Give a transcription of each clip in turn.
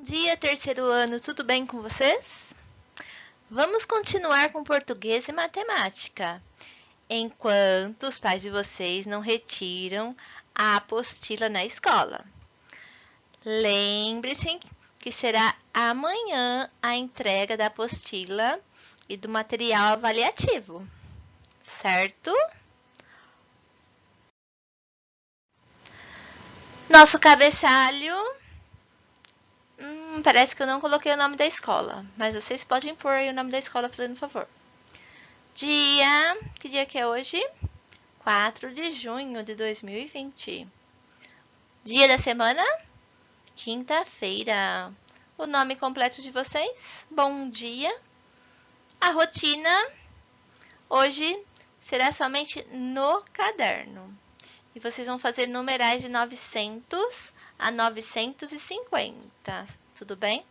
Dia, terceiro ano, tudo bem com vocês? Vamos continuar com português e matemática, enquanto os pais de vocês não retiram a apostila na escola. Lembre-se que será amanhã a entrega da apostila e do material avaliativo, certo? Nosso cabeçalho... parece que eu não coloquei o nome da escola, mas vocês podem pôr aí o nome da escola, fazendo favor. Dia... que dia que é hoje? 4 de junho de 2020. Dia da semana? Quinta-feira. O nome completo de vocês? Bom dia. A rotina hoje será somente no caderno. E vocês vão fazer numerais de 900 a 950. Tudo bem?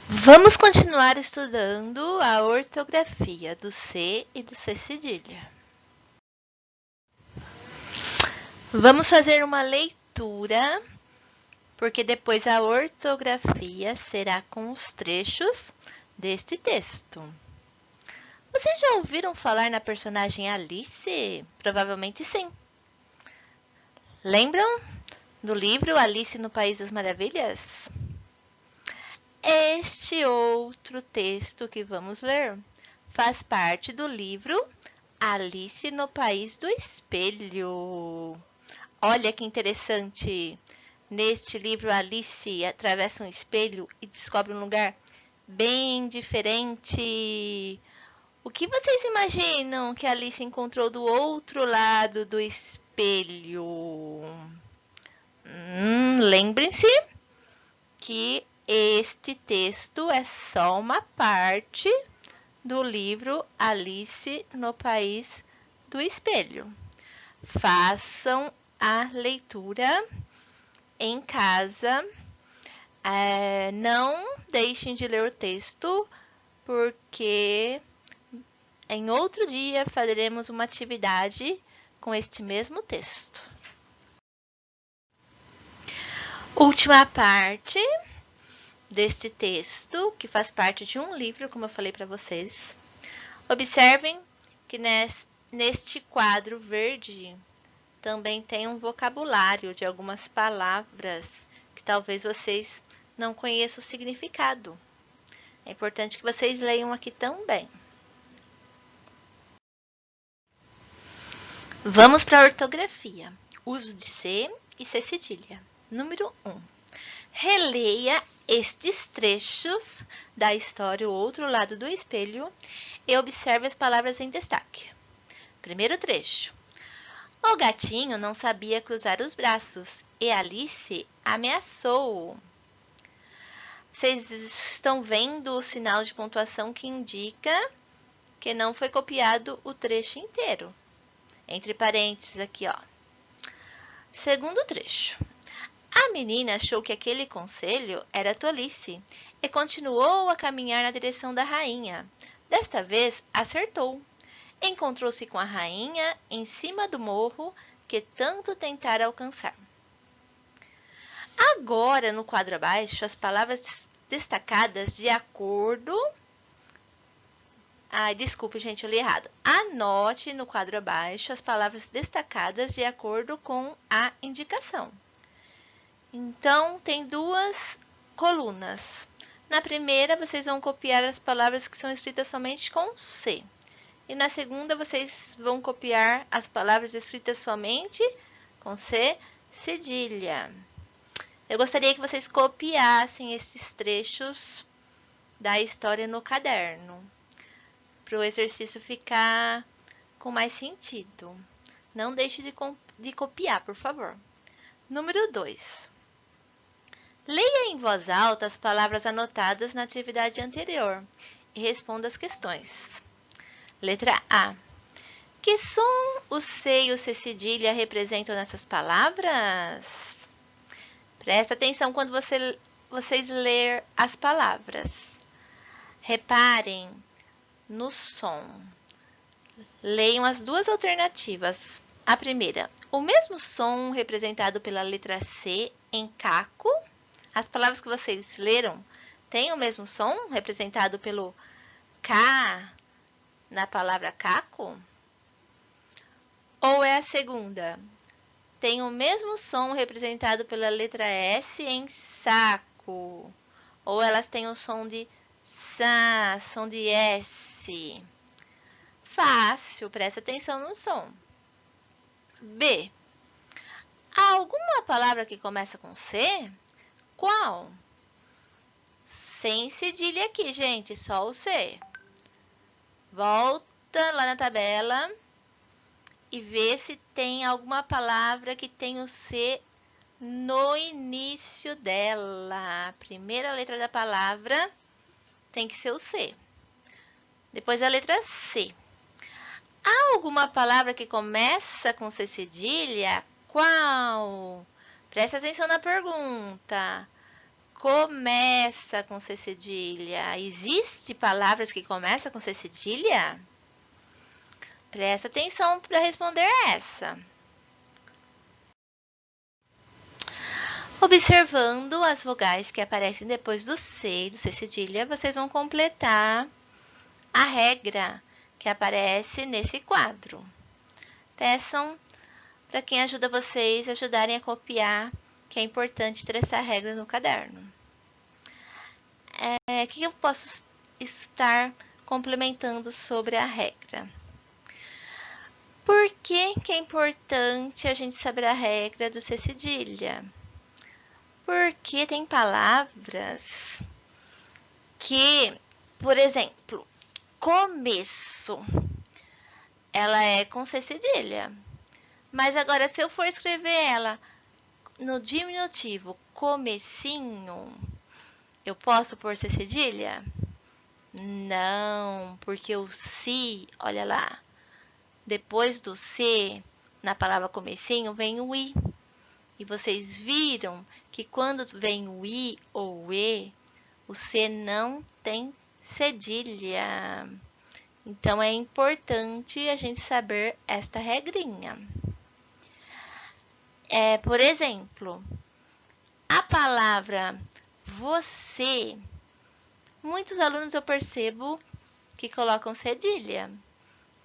Vamos continuar estudando a ortografia do C e do C cedilha. Vamos fazer uma leitura, porque depois a ortografia será com os trechos deste texto. Vocês já ouviram falar na personagem Alice? Provavelmente sim. Lembram do livro Alice no País das Maravilhas? Este outro texto que vamos ler faz parte do livro Alice no País do Espelho. Olha que interessante! Neste livro, Alice atravessa um espelho e descobre um lugar bem diferente. O que vocês imaginam que Alice encontrou do outro lado do espelho? Lembrem-se que este texto é só uma parte do livro Alice no País do Espelho. Façam a leitura em casa. Não deixem de ler o texto, porque em outro dia faremos uma atividade com este mesmo texto. Última parte deste texto, que faz parte de um livro, como eu falei para vocês. Observem que neste quadro verde também tem um vocabulário de algumas palavras que talvez vocês não conheçam o significado. É importante que vocês leiam aqui também. Vamos para a ortografia. Uso de C e C cedilha. Número 1. Releia estes trechos da história O Outro Lado do Espelho e observe as palavras em destaque. Primeiro trecho. O gatinho não sabia cruzar os braços e Alice ameaçou-o. Vocês estão vendo o sinal de pontuação que indica que não foi copiado o trecho inteiro. Entre parênteses aqui, ó. Segundo trecho. A menina achou que aquele conselho era tolice e continuou a caminhar na direção da rainha. Desta vez, acertou. Encontrou-se com a rainha em cima do morro que tanto tentara alcançar. Agora, no quadro abaixo, as palavras destacadas de acordo... desculpe, gente, eu li errado. Anote no quadro abaixo as palavras destacadas de acordo com a indicação. Então, tem duas colunas. Na primeira, vocês vão copiar as palavras que são escritas somente com C. E na segunda, vocês vão copiar as palavras escritas somente com C cedilha. Eu gostaria que vocês copiassem esses trechos da história no caderno, para o exercício ficar com mais sentido. Não deixe de copiar, por favor. Número 2. Leia em voz alta as palavras anotadas na atividade anterior e responda as questões. Letra A. Que som o C e o C cedilha representam nessas palavras? Presta atenção quando vocês ler as palavras. Reparem no som. Leiam as duas alternativas. A primeira, o mesmo som representado pela letra C em caco? As palavras que vocês leram têm o mesmo som representado pelo K na palavra caco? Ou é a segunda? Tem o mesmo som representado pela letra S em saco? Ou elas têm o som de sa, som de S? Fácil, presta atenção no som. B. Há alguma palavra que começa com C? Qual? Sem cedilha aqui, gente, só o C. Volta lá na tabela e vê se tem alguma palavra que tem o C no início dela. A primeira letra da palavra tem que ser o C. Depois a letra C. Há alguma palavra que começa com C cedilha? Qual? Presta atenção na pergunta. Começa com C cedilha. Existem palavras que começam com C cedilha? Presta atenção para responder essa. Observando as vogais que aparecem depois do C e do C cedilha, vocês vão completar a regra que aparece nesse quadro. Peçam para quem ajuda vocês ajudarem a copiar, que é importante ter essa regra no caderno. O que eu posso estar complementando sobre a regra? Por que é importante a gente saber a regra do C cedilha? Porque tem palavras que, por exemplo, começo, ela é com C cedilha. Mas agora, se eu for escrever ela no diminutivo comecinho, eu posso pôr C cedilha? Não, porque o si, olha lá, depois do C, na palavra comecinho, vem o I. E vocês viram que quando vem o I ou o E, o C não tem cedilha. Então, é importante a gente saber esta regrinha. Por exemplo, a palavra você, muitos alunos eu percebo que colocam cedilha.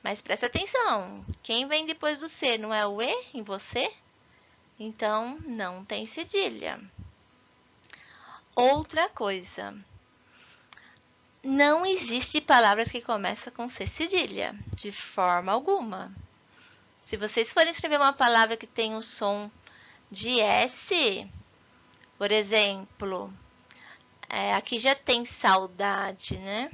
Mas presta atenção, quem vem depois do C não é o E em você? Então, não tem cedilha. Outra coisa, não existe palavras que começam com C cedilha, de forma alguma. Se vocês forem escrever uma palavra que tem o som de S, por exemplo, aqui já tem saudade, né?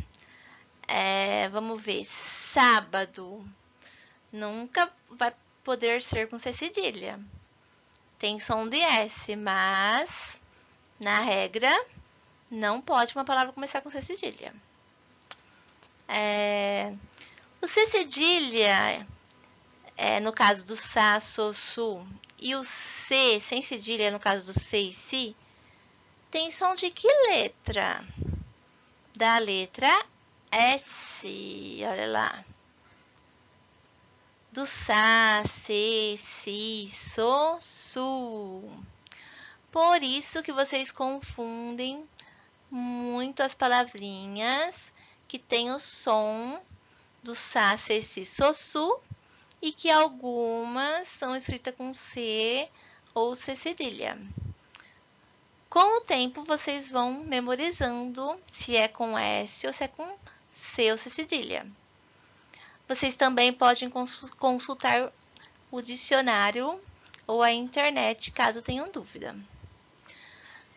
Vamos ver, sábado, nunca vai poder ser com C cedilha. Tem som de S, mas na regra não pode uma palavra começar com C cedilha. O C cedilha, no caso do sa, so, su, e o C sem cedilha, no caso do se e si, tem som de que letra? Da letra S, olha lá. Do sa, se, si, so, su. Por isso que vocês confundem muito as palavrinhas que tem o som do sa, se, si, so, su e que algumas são escritas com C ou C cedilha. Com o tempo, vocês vão memorizando se é com S ou se é com C ou C cedilha. Vocês também podem consultar o dicionário ou a internet, caso tenham dúvida.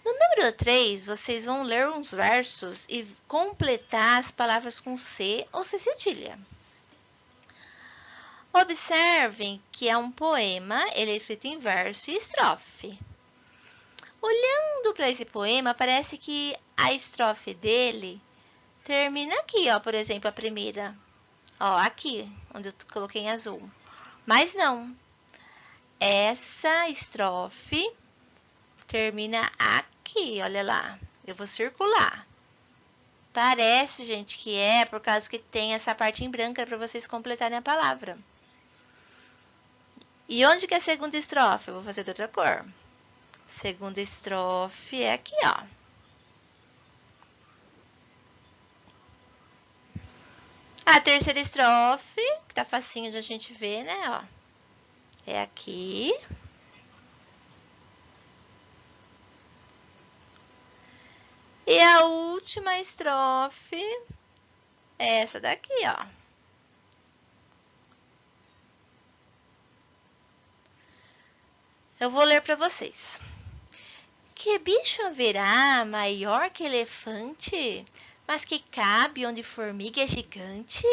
No número 3, vocês vão ler uns versos e completar as palavras com C ou C cedilha. Observem que é um poema, ele é escrito em verso e estrofe. Olhando para esse poema, parece que a estrofe dele termina aqui, ó, por exemplo, a primeira. Ó, aqui, onde eu coloquei em azul. Mas não. Essa estrofe termina aqui, olha lá. Eu vou circular. Parece, gente, que é por causa que tem essa parte em branco para vocês completarem a palavra. E onde que é a segunda estrofe? Eu vou fazer de outra cor. Segunda estrofe é aqui, ó. A terceira estrofe, que tá facinho de a gente ver, né, ó. É aqui. E a última estrofe é essa daqui, ó. Eu vou ler para vocês. Que bicho haverá maior que elefante, mas que cabe onde formiga é gigante?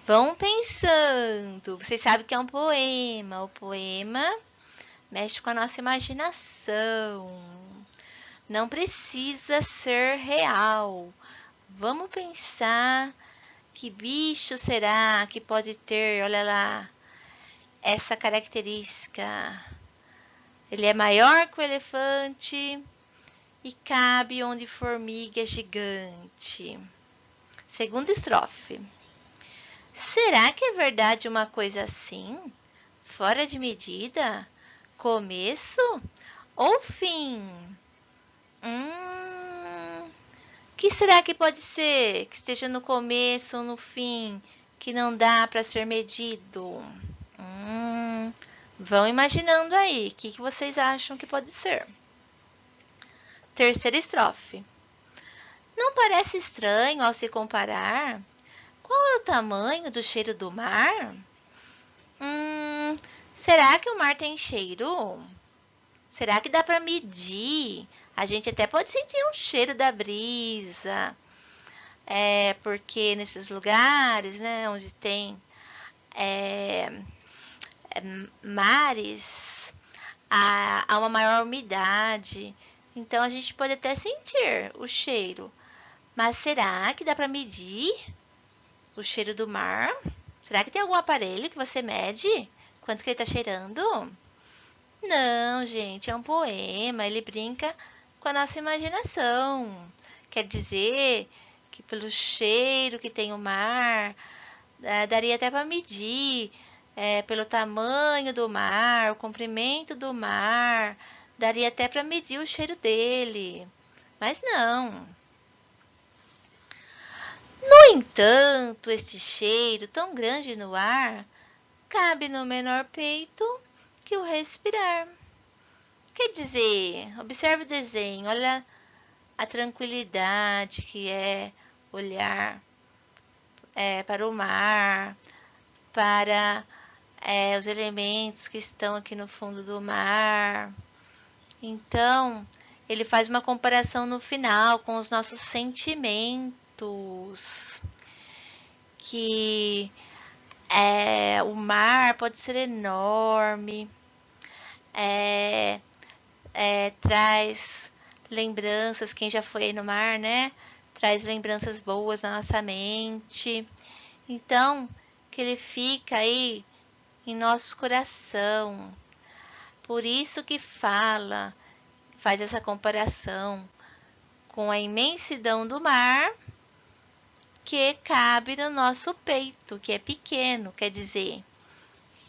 Vão pensando. Vocês sabem que é um poema. O poema mexe com a nossa imaginação. Não precisa ser real. Vamos pensar que bicho será que pode ter, olha lá, essa característica. Ele é maior que o elefante e cabe onde formiga é gigante. Segunda estrofe. Será que é verdade uma coisa assim? Fora de medida? Começo ou fim? Que será que pode ser? Que esteja no começo ou no fim? Que não dá para ser medido? Vão imaginando aí. O que vocês acham que pode ser? Terceira estrofe. Não parece estranho ao se comparar? Qual é o tamanho do cheiro do mar? Será que o mar tem cheiro? Será que dá para medir? A gente até pode sentir um cheiro da brisa. Porque nesses lugares, né, onde tem mares, há uma maior umidade. Então, a gente pode até sentir o cheiro. Mas será que dá para medir o cheiro do mar? Será que tem algum aparelho que você mede quanto que ele está cheirando? Não, gente, é um poema. Ele brinca com a nossa imaginação. Quer dizer que pelo cheiro que tem o mar, daria até para medir pelo tamanho do mar, o comprimento do mar, daria até para medir o cheiro dele. Mas não. No entanto, este cheiro tão grande no ar cabe no menor peito que o respirar. Quer dizer, observe o desenho, olha a tranquilidade que é olhar para o mar, para os elementos que estão aqui no fundo do mar. Então, ele faz uma comparação no final com os nossos sentimentos, que o mar pode ser enorme, traz lembranças, quem já foi aí no mar, né? Traz lembranças boas na nossa mente. Então, que ele fica aí em nosso coração. Por isso que faz essa comparação com a imensidão do mar que cabe no nosso peito, que é pequeno, quer dizer,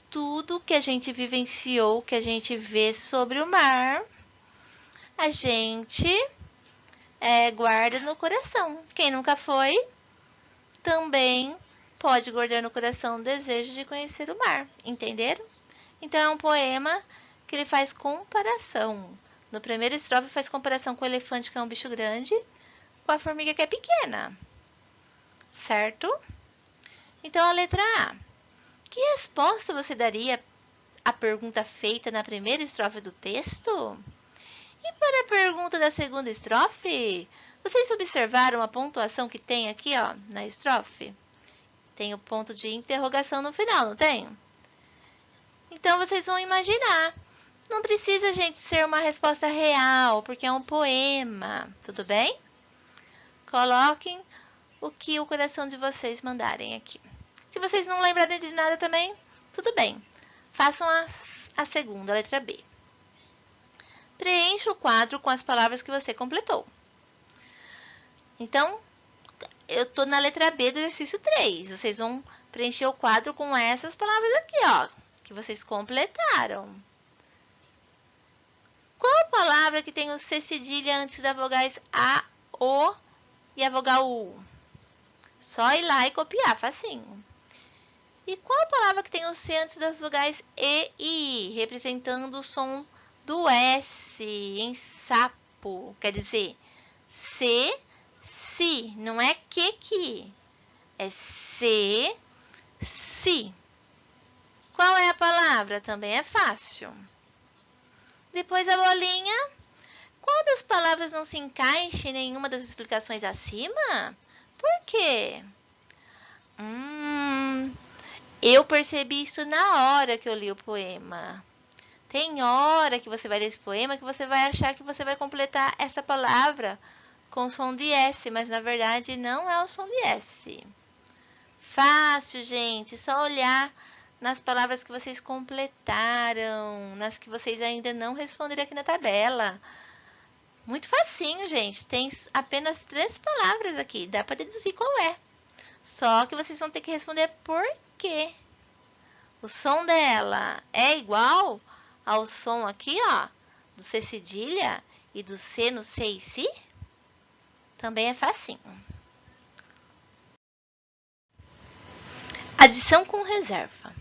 tudo que a gente vivenciou, que a gente vê sobre o mar, a gente guarda no coração. Quem nunca foi, também pode guardar no coração o desejo de conhecer o mar, entenderam? Então é um poema que ele faz comparação. No primeiro estrofe faz comparação com o elefante, que é um bicho grande, com a formiga, que é pequena. Certo? Então a letra A. Que resposta você daria à pergunta feita na primeira estrofe do texto? E para a pergunta da segunda estrofe, vocês observaram a pontuação que tem aqui, ó, na estrofe? Tem o ponto de interrogação no final, não tem? Então, vocês vão imaginar. Não precisa, gente, ser uma resposta real, porque é um poema, tudo bem? Coloquem o que o coração de vocês mandarem aqui. Se vocês não lembrarem de nada também, tudo bem. Façam a segunda, a letra B. Preencha o quadro com as palavras que você completou. Então, eu tô na letra B do exercício 3. Vocês vão preencher o quadro com essas palavras aqui, ó, que vocês completaram. Qual palavra que tem o C cedilha antes das vogais A, O e a vogal U? Só ir lá e copiar, facinho. E qual palavra que tem o C antes das vogais E e I, representando o som do S em sapo? Quer dizer, C, si, não é que. É C, si. Qual é a palavra? Também é fácil. Depois a bolinha. Qual das palavras não se encaixa em nenhuma das explicações acima? Por quê? Eu percebi isso na hora que eu li o poema. Tem hora que você vai ler esse poema que você vai achar que você vai completar essa palavra com som de S, mas na verdade não é o som de S. Fácil, gente, só olhar nas palavras que vocês completaram, nas que vocês ainda não responderam aqui na tabela. Muito facinho, gente. Tem apenas 3 palavras aqui. Dá para deduzir qual é. Só que vocês vão ter que responder por quê. O som dela é igual ao som aqui, ó, do C cedilha e do C no C e Si? Também é facinho. Adição com reserva.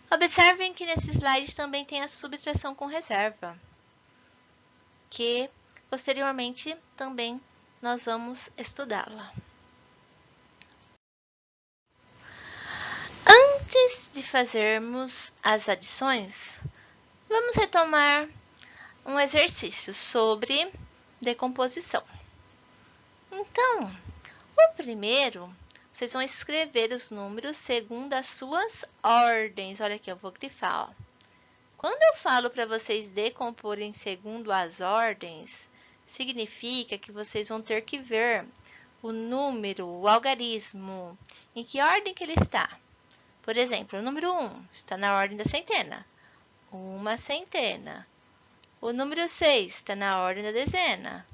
Observem que nesse slide também tem a subtração com reserva, que posteriormente também nós vamos estudá-la. Antes de fazermos as adições, vamos retomar um exercício sobre decomposição. Então, o primeiro, vocês vão escrever os números segundo as suas ordens. Olha aqui, eu vou grifar, ó. Quando eu falo para vocês decomporem segundo as ordens, significa que vocês vão ter que ver o número, o algarismo, em que ordem que ele está. Por exemplo, o número 1 está na ordem da centena. Uma centena. O número 6 está na ordem da dezena.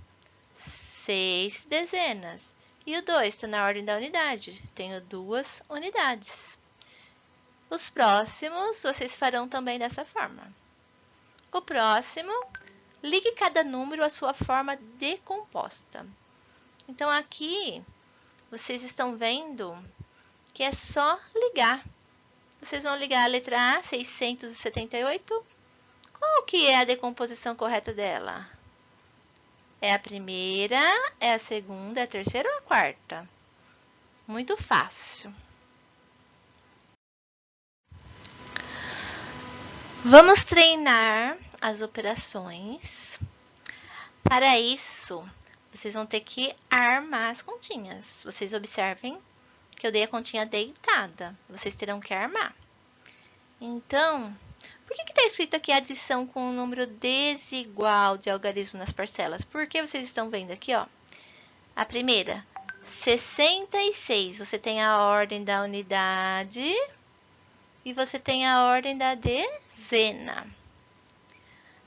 6 dezenas. E o 2 está na ordem da unidade. Tenho 2 unidades. Os próximos, vocês farão também dessa forma. O próximo, ligue cada número à sua forma decomposta. Então, aqui, vocês estão vendo que é só ligar. Vocês vão ligar a letra A, 678. Qual que é a decomposição correta dela? É a primeira, é a segunda, é a terceira ou a quarta? Muito fácil. Vamos treinar as operações. Para isso, vocês vão ter que armar as continhas. Vocês observem que eu dei a continha deitada. Vocês terão que armar. Então, por que está escrito aqui adição com um número desigual de algarismo nas parcelas? Porque vocês estão vendo aqui, ó. A primeira, 66. Você tem a ordem da unidade e você tem a ordem da dezena.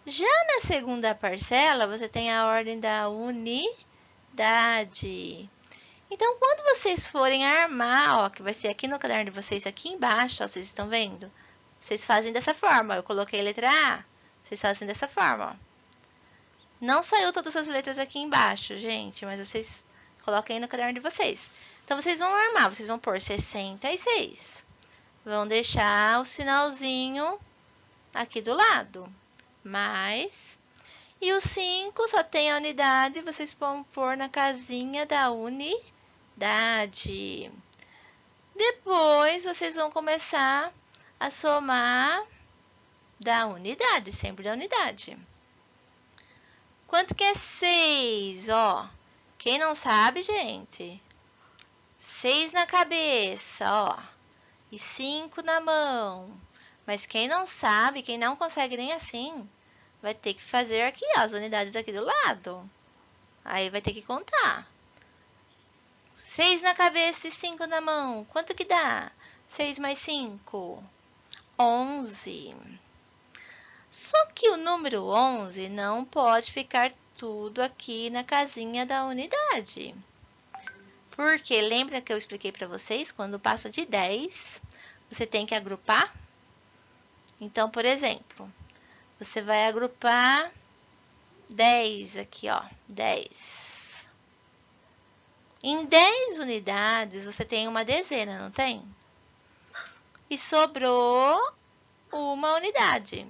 Já na segunda parcela, você tem a ordem da unidade. Então, quando vocês forem armar, ó, que vai ser aqui no caderno de vocês, aqui embaixo, ó, vocês estão vendo? Vocês fazem dessa forma. Eu coloquei a letra A, vocês fazem dessa forma, ó. Não saiu todas as letras aqui embaixo, gente, mas vocês coloquem aí no caderno de vocês. Então, vocês vão armar, vocês vão pôr 66. Vão deixar o sinalzinho aqui do lado. Mais. E o 5 só tem a unidade, vocês vão pôr na casinha da unidade. Depois, vocês vão começar a somar da unidade, sempre da unidade. Quanto que é 6? Ó, quem não sabe, gente? 6 na cabeça, ó. E 5 na mão. Mas quem não sabe, quem não consegue nem assim, vai ter que fazer aqui, ó, as unidades aqui do lado. Aí vai ter que contar. 6 na cabeça e 5 na mão. Quanto que dá? 6 mais 5? 11. Só que o número 11 não pode ficar tudo aqui na casinha da unidade. Porque lembra que eu expliquei para vocês, quando passa de 10, você tem que agrupar? Então, por exemplo, você vai agrupar 10 aqui, ó, 10. Em 10 unidades, você tem uma dezena, não tem? E sobrou uma unidade.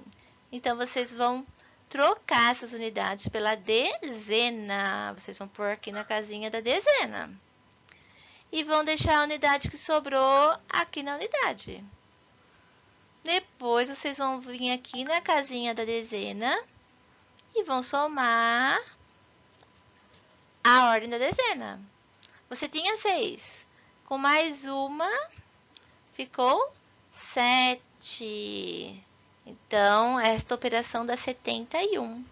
Então, vocês vão trocar essas unidades pela dezena. Vocês vão pôr aqui na casinha da dezena. E vão deixar a unidade que sobrou aqui na unidade. Depois, vocês vão vir aqui na casinha da dezena e vão somar a ordem da dezena. Você tinha 6. Com mais uma, ficou 7. Então, esta operação dá 71.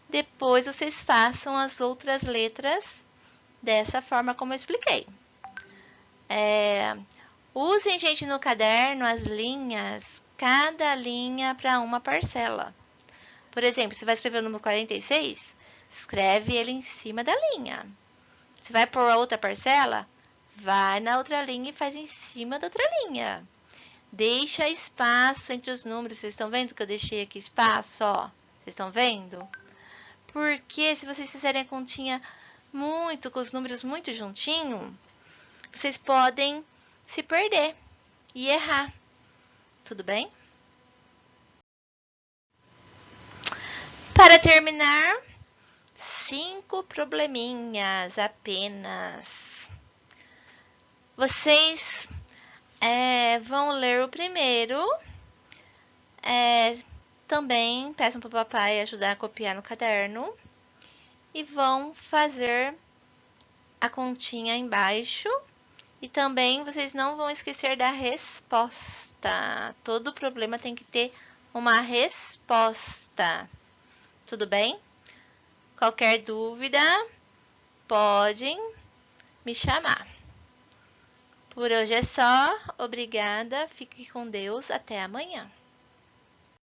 Depois, vocês façam as outras letras dessa forma como eu expliquei. Usem, gente, no caderno as linhas, cada linha para uma parcela. Por exemplo, você vai escrever o número 46, escreve ele em cima da linha. Você vai pôr a outra parcela, vai na outra linha e faz em cima da outra linha. Deixa espaço entre os números. Vocês estão vendo que eu deixei aqui espaço, ó? Vocês estão vendo? Porque se vocês fizerem a continha com os números muito juntinho, vocês podem se perder e errar. Tudo bem? Para terminar, 5 probleminhas apenas. Vocês vão ler o primeiro. Também peçam para o papai ajudar a copiar no caderno. E vão fazer a continha embaixo. E também vocês não vão esquecer da resposta. Todo problema tem que ter uma resposta. Tudo bem? Qualquer dúvida, podem me chamar. Por hoje é só. Obrigada. Fique com Deus. Até amanhã.